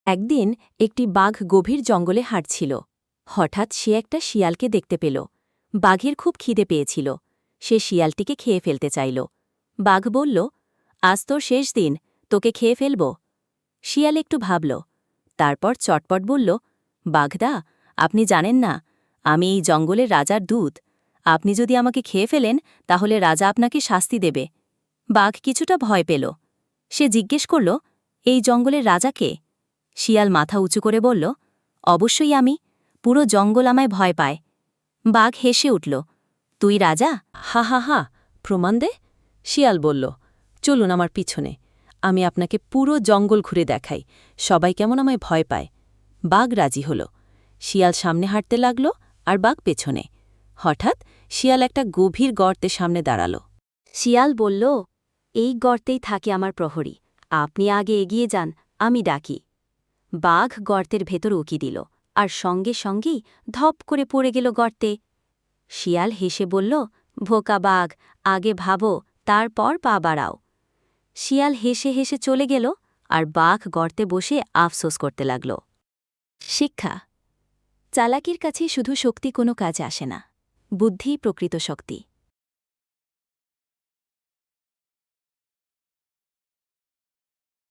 একদিন একটি বাঘ গভীর জঙ্গলে হাঁটছিল। হঠাৎ সে একটা শিয়ালকে দেখতে পেল। বাঘের খুব খিদে পেয়েছিল। সে শিয়ালটিকে খেয়ে ফেলতে চাইল। বাঘ বলল, আজ তোর শেষ দিন, তোকে খেয়ে ফেলব। শিয়াল একটু ভাবল, তারপর চটপট বলল, বাঘদা, আপনি জানেন না, আমি এই জঙ্গলের রাজার দূত। আপনি যদি আমাকে খেয়ে ফেলেন তাহলে রাজা আপনাকে শাস্তি দেবে। বাঘ কিছুটা ভয় পেল। সে জিজ্ঞেস করল, এই জঙ্গলের রাজা কে? শিয়াল মাথা উঁচু করে বলল, অবশ্যই আমি। পুরো জঙ্গল আমায় ভয় পায়। বাঘ হেসে উঠল, তুই রাজা? হা হা হা, প্রমাণ দে। শিয়াল বলল, চলুন আমার পিছনে, আমি আপনাকে পুরো জঙ্গল ঘুরে দেখাই সবাই কেমন আমায় ভয় পায়। বাঘ রাজি হল। শিয়াল সামনে হাঁটতে লাগল আর বাঘ পেছনে। হঠাৎ শিয়াল একটা গভীর গর্তের সামনে দাঁড়াল। শিয়াল বলল, এই গর্তেই থাকে আমার প্রহরী, আপনি আগে এগিয়ে যান, আমি ডাকি। বাঘ গর্তের ভেতর উকি দিল, আর সঙ্গে সঙ্গেই ধপ করে পড়ে গেল গর্তে। শিয়াল হেসে বলল, ভোকা বাঘ, আগে ভাবো, তারপর পা বাড়াও। শিয়াল হেসে হেসে চলে গেল, আর বাঘ গর্তে বসে আফসোস করতে লাগল। শিক্ষা: চালাকির কাছে শুধু শক্তি কোনো কাজে আসে না, বুদ্ধিই প্রকৃত শক্তি।